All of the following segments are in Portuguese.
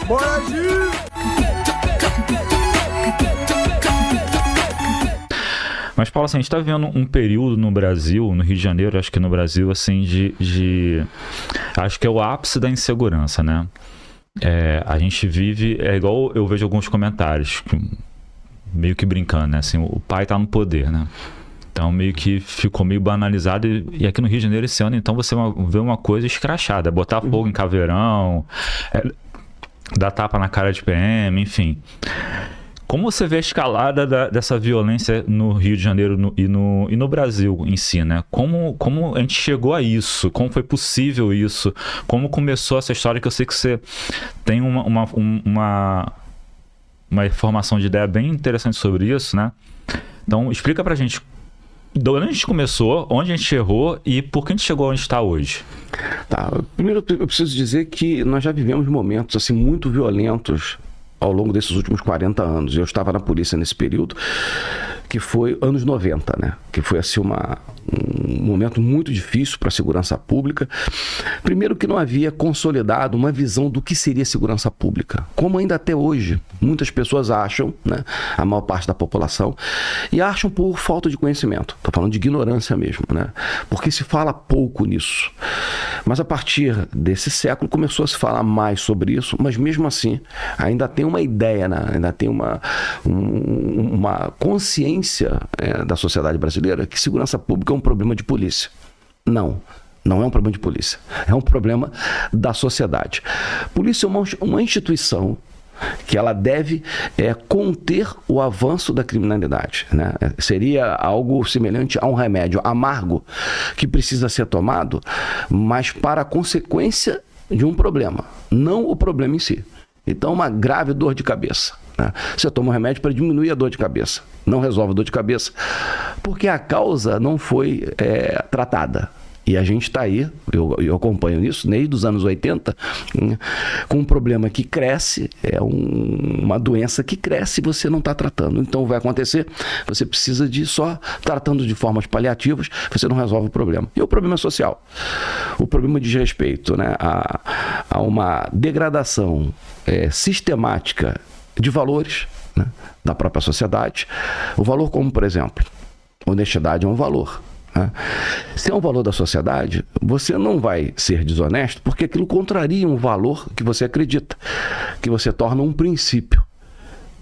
Bora, Gil! Mas, Paulo, assim, a gente está vivendo um período no Brasil, no Rio de Janeiro, acho que no Brasil, assim, acho que é o ápice da insegurança, né? A gente vive, igual eu vejo alguns comentários, meio que brincando, né? Assim, o pai tá no poder, né? Então, meio que ficou meio banalizado. E aqui no Rio de Janeiro, esse ano, então, você vê uma coisa escrachada. Botar fogo em caveirão, dar tapa na cara de PM, enfim. Como você vê a escalada dessa violência no Rio de Janeiro e no Brasil em si, né? Como a gente chegou a isso? Como foi possível isso? Como começou essa história? Que eu sei que você tem uma formação de ideia bem interessante sobre isso, né? Então, explica pra gente de onde a gente começou, onde a gente errou e por que a gente chegou onde está hoje. Tá, primeiro eu preciso dizer que nós já vivemos momentos assim, muito violentos ao longo desses últimos 40 anos. Eu estava na polícia nesse período, que foi anos 90, né? Que foi assim um momento muito difícil para a segurança pública. Primeiro que não havia consolidado uma visão do que seria segurança pública. Como ainda até hoje, muitas pessoas acham, né? A maior parte da população, e acham por falta de conhecimento. Estou falando de ignorância mesmo, né? Porque se fala pouco nisso. Mas a partir desse século começou a se falar mais sobre isso, mas mesmo assim ainda tem uma ideia, né? Ainda tem uma consciência da sociedade brasileira que segurança pública é um problema de polícia. Não é um problema de polícia. É um problema da sociedade. Polícia é uma instituição que ela deve conter o avanço da criminalidade, né? Seria algo semelhante a um remédio amargo que precisa ser tomado, mas para a consequência de um problema, não o problema em si. Então, uma grave dor de cabeça, né? Você toma um remédio para diminuir a dor de cabeça. Não resolve a dor de cabeça, porque a causa não foi tratada. E a gente está aí, eu acompanho isso, desde os anos 80, com um problema que cresce, uma doença que cresce e você não está tratando. Então vai acontecer, você precisa de só tratando de formas paliativas, você não resolve o problema. E o problema social? O problema diz respeito, né, a uma degradação sistemática de valores, né, da própria sociedade. O valor como, por exemplo, honestidade é um valor. Se é um valor da sociedade, você não vai ser desonesto porque aquilo contraria um valor que você acredita, que você torna um princípio.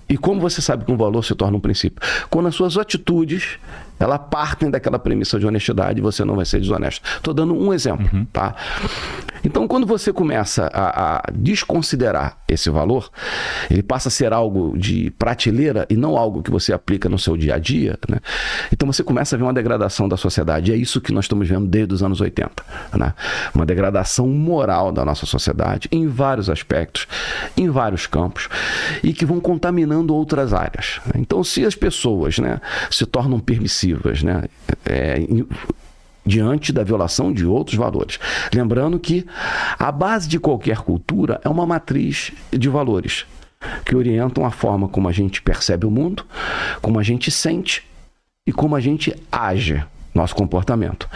E como você sabe que um valor se torna um princípio? Quando as suas atitudes, elas partem daquela premissa de honestidade, você não vai ser desonesto. Estou dando um exemplo, tá? Então, quando você começa a desconsiderar esse valor, ele passa a ser algo de prateleira e não algo que você aplica no seu dia a dia, né? Então você começa a ver uma degradação da sociedade. E é isso que nós estamos vendo desde os anos 80, né? Uma degradação moral da nossa sociedade em vários aspectos, em vários campos, e que vão contaminando outras áreas. Então, se as pessoas, né, se tornam permissivas, né, diante da violação de outros valores. Lembrando que a base de qualquer cultura é uma matriz de valores que orientam a forma como a gente percebe o mundo, como a gente sente e como a gente age, nosso comportamento.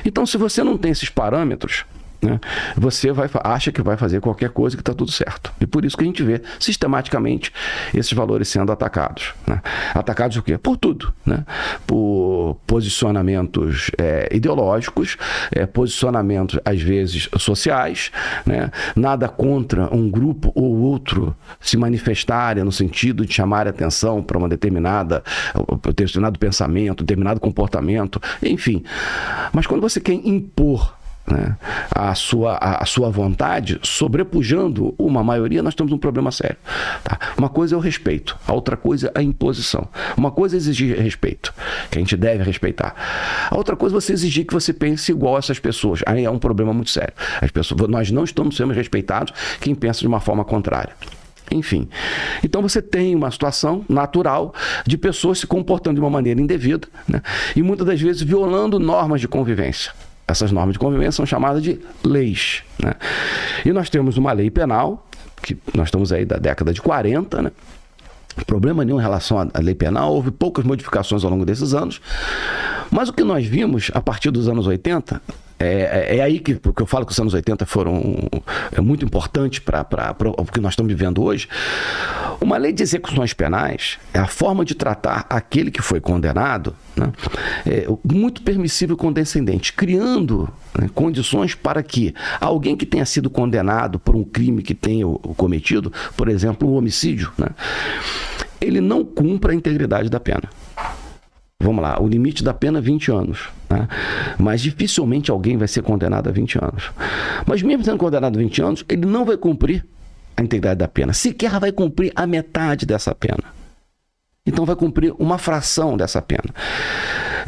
Então, se você não tem esses parâmetros, né, você acha que vai fazer qualquer coisa que está tudo certo. E por isso que a gente vê sistematicamente esses valores sendo atacados, né? Atacados por quê? Por tudo, né? Por posicionamentos ideológicos, posicionamentos às vezes sociais, né? Nada contra um grupo ou outro se manifestarem no sentido de chamar a atenção para um determinado pensamento, determinado comportamento, enfim. Mas quando você quer impor, né, a sua vontade, sobrepujando uma maioria, nós temos um problema sério, tá? Uma coisa é o respeito, a outra coisa é a imposição. Uma coisa é exigir respeito, que a gente deve respeitar. A outra coisa é você exigir que você pense igual a essas pessoas. Aí é um problema muito sério. Nós não estamos sendo respeitados quem pensa de uma forma contrária. Enfim, então você tem uma situação natural de pessoas se comportando de uma maneira indevida, né, e muitas das vezes violando normas de convivência. Essas normas de convivência são chamadas de leis, né? E nós temos uma lei penal, que nós estamos aí da década de 40, né? Problema nenhum em relação à lei penal, houve poucas modificações ao longo desses anos, mas o que nós vimos a partir dos anos 80 É aí que eu falo que os anos 80 foram muito importantes para o que nós estamos vivendo hoje. Uma lei de execuções penais é a forma de tratar aquele que foi condenado, né, muito permissivo e condescendente, criando, né, condições para que alguém que tenha sido condenado por um crime que tenha cometido, por exemplo, um homicídio, né, ele não cumpra a integridade da pena. Vamos lá, o limite da pena é 20 anos, né? Mas dificilmente alguém vai ser condenado a 20 anos. Mas mesmo sendo condenado a 20 anos, ele não vai cumprir a integridade da pena, sequer vai cumprir a metade dessa pena. Então vai cumprir uma fração dessa pena.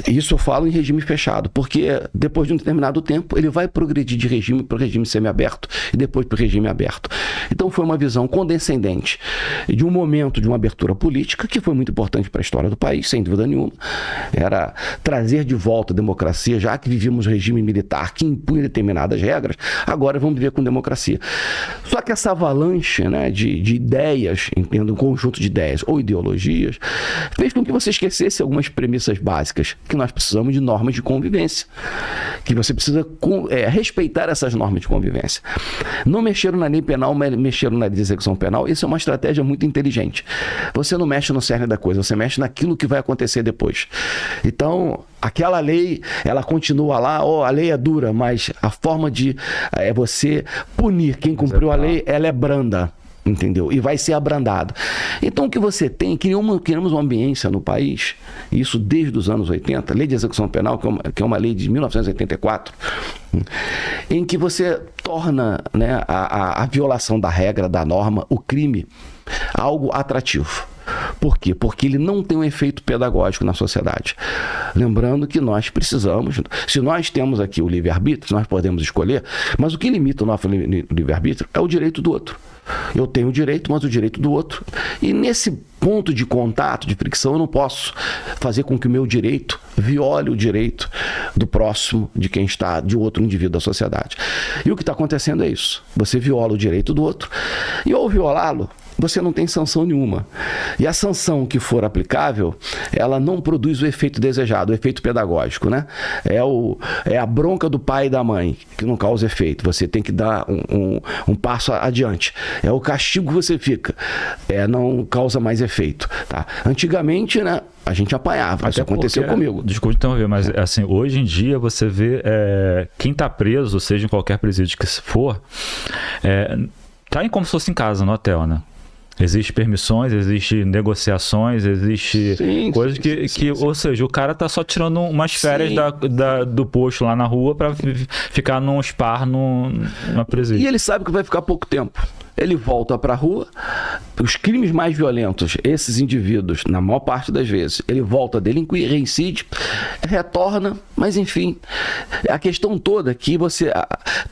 Isso eu falo em regime fechado, porque depois de um determinado tempo ele vai progredir de regime para o regime semiaberto e depois para o regime aberto. Então foi uma visão condescendente de um momento de uma abertura política que foi muito importante para a história do país, sem dúvida nenhuma. Era trazer de volta a democracia, já que vivíamos um regime militar que impunha determinadas regras, agora vamos viver com democracia. Só que essa avalanche, né, de ideias, entendo, um conjunto de ideias ou ideologias, fez com que você esquecesse algumas premissas básicas, que nós precisamos de normas de convivência, que você precisa respeitar essas normas de convivência. Não mexeram na lei penal, mexeram na lei de execução penal. Isso é uma estratégia muito inteligente. Você não mexe no cerne da coisa, você mexe naquilo que vai acontecer depois. Então, aquela lei, ela continua lá, a lei é dura, mas a forma de você punir quem cumpriu a lei, ela é branda. Entendeu? E vai ser abrandado. Então o que você tem, criamos uma ambiência no país, isso desde os anos 80, lei de execução penal, que é uma lei de 1984, em que você torna, né, a violação da regra, da norma, o crime, algo atrativo. Por quê? Porque ele não tem um efeito pedagógico na sociedade. Lembrando que nós precisamos, se nós temos aqui o livre-arbítrio, nós podemos escolher, mas o que limita o nosso livre-arbítrio é o direito do outro. Eu tenho o direito, mas o direito do outro. E nesse ponto de contato, de fricção, eu não posso fazer com que o meu direito viole o direito do próximo, de quem está, de outro indivíduo da sociedade. E o que está acontecendo é isso. Você viola o direito do outro e ao violá-lo, você não tem sanção nenhuma. E a sanção que for aplicável, ela não produz o efeito desejado, o efeito pedagógico, né? É a bronca do pai e da mãe que não causa efeito. Você tem que dar um passo adiante. É o castigo que você fica. Não causa mais efeito. Tá? Antigamente, né, a gente apanhava. Isso aconteceu comigo. Desculpe interromper, mas assim, hoje em dia você vê quem está preso, seja em qualquer presídio que for, tá como se fosse em casa, no hotel, né? Existem permissões, existem negociações, existem coisas que ou seja, o cara tá só tirando umas férias do posto lá na rua para ficar num spa na presídio. E ele sabe que vai ficar pouco tempo. Ele volta para a rua, os crimes mais violentos, esses indivíduos, na maior parte das vezes, ele volta a delinquir, reincide, retorna, mas enfim, a questão toda é que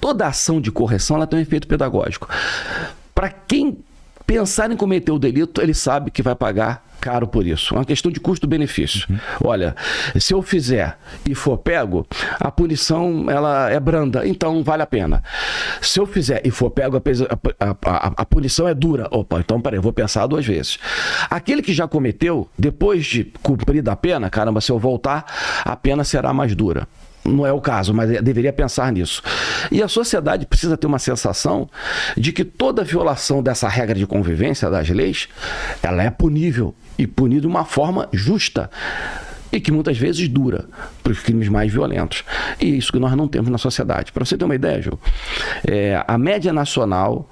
toda ação de correção ela tem um efeito pedagógico. Para quem pensar em cometer o delito, ele sabe que vai pagar caro por isso. É uma questão de custo-benefício. Olha, se eu fizer e for pego, a punição ela é branda, então vale a pena. Se eu fizer e for pego, a punição é dura. Opa, então peraí, eu vou pensar 2 vezes. Aquele que já cometeu, depois de cumprida a pena, caramba, se eu voltar, a pena será mais dura. Não é o caso, mas deveria pensar nisso. E a sociedade precisa ter uma sensação de que toda violação dessa regra de convivência das leis, ela é punível e punida de uma forma justa e que muitas vezes dura para os crimes mais violentos. E isso que nós não temos na sociedade. Para você ter uma ideia, Gil, a média nacional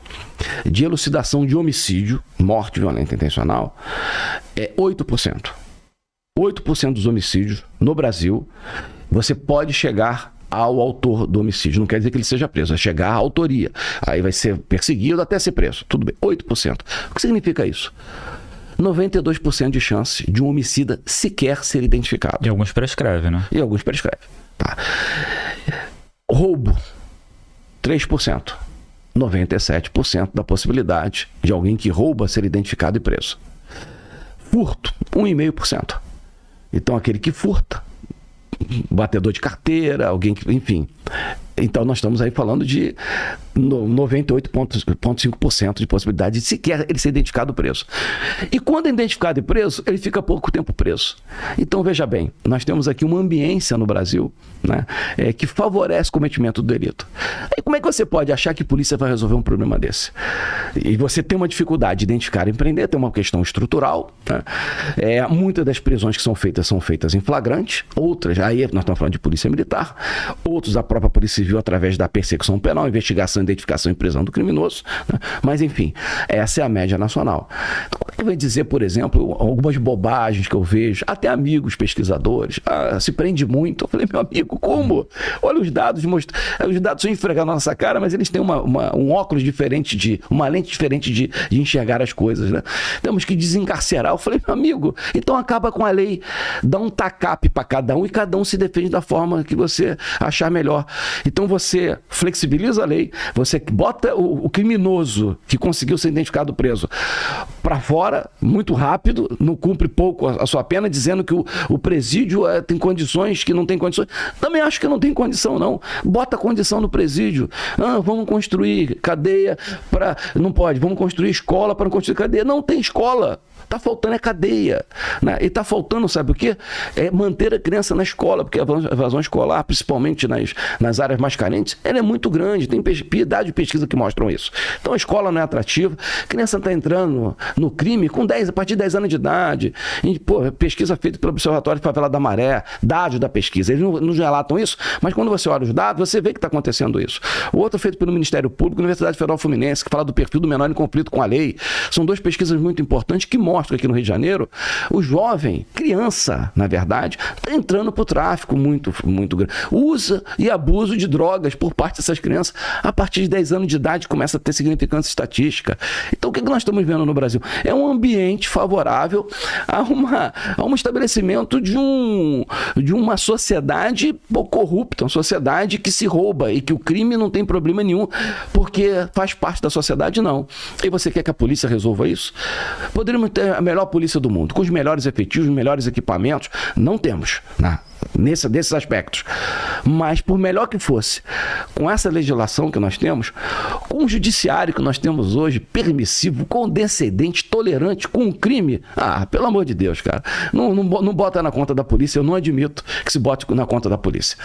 de elucidação de homicídio, morte violenta intencional, é 8%. 8% dos homicídios no Brasil, você pode chegar ao autor do homicídio. Não quer dizer que ele seja preso, é chegar à autoria. Aí vai ser perseguido até ser preso. Tudo bem, 8%. O que significa isso? 92% de chance de um homicida sequer ser identificado. E alguns prescrevem, né? E alguns prescrevem. Tá. Roubo, 3%. 97% da possibilidade de alguém que rouba ser identificado e preso. Furto, 1,5%. Então aquele que furta, batedor de carteira, alguém que, enfim, Então, nós estamos aí falando de 98,5% de possibilidade de sequer ele ser identificado preso. E quando é identificado e preso, ele fica pouco tempo preso. Então, veja bem, nós temos aqui uma ambiência no Brasil, né, que favorece o cometimento do delito. E como é que você pode achar que a polícia vai resolver um problema desse? E você tem uma dificuldade de identificar e prender, tem uma questão estrutural, né? Muitas das prisões que são feitas em flagrante, outras, aí nós estamos falando de polícia militar, outros a própria polícia civil através da persecução penal, investigação, identificação e prisão do criminoso, né? Mas enfim, essa é a média nacional. Então, como é que vai dizer, por exemplo, algumas bobagens que eu vejo, até amigos pesquisadores, se prende muito. Eu falei, meu amigo, como? Olha os dados, os dados são esfregar na nossa cara, mas eles têm um óculos diferente, uma lente diferente de enxergar as coisas, né? Temos que desencarcerar. Eu falei, meu amigo, então acaba com a lei, dá um tacape para cada um e cada um se defende da forma que você achar melhor. Então você flexibiliza a lei, você bota o criminoso que conseguiu ser identificado preso para fora, muito rápido, não cumpre pouco a sua pena, dizendo que o presídio tem condições que não tem condições. Também acho que não tem condição, não. Bota condição no presídio. Vamos construir cadeia para... Não pode. Vamos construir escola para não construir cadeia. Não tem escola. Está faltando cadeia, né? E está faltando, sabe o quê? Manter a criança na escola, porque a evasão escolar, principalmente nas áreas mais carentes, ela é muito grande, tem piedade de pesquisa que mostram isso. Então a escola não é atrativa, a criança está entrando no crime a partir de 10 anos de idade. E, pesquisa feita pelo Observatório de Favela da Maré, dados da pesquisa, eles não relatam isso, mas quando você olha os dados, você vê que está acontecendo isso. O outro feito pelo Ministério Público, Universidade Federal Fluminense, que fala do perfil do menor em conflito com a lei. São duas pesquisas muito importantes que mostram aqui no Rio de Janeiro, o jovem, criança, na verdade, está entrando para o tráfico muito, muito grande. Usa e abuso de drogas por parte dessas crianças. A partir de 10 anos de idade começa a ter significância estatística. Então, o que nós estamos vendo no Brasil? É um ambiente favorável a um estabelecimento de uma sociedade corrupta, uma sociedade que se rouba e que o crime não tem problema nenhum, porque faz parte da sociedade, não. E você quer que a polícia resolva isso? Poderíamos ter a melhor polícia do mundo, com os melhores efetivos, os melhores equipamentos. Não temos, né? Desses aspectos. Mas por melhor que fosse, com essa legislação que nós temos, com o judiciário que nós temos hoje, permissivo, condescendente, tolerante, com o crime, pelo amor de Deus, cara, não bota na conta da polícia, eu não admito que se bote na conta da polícia.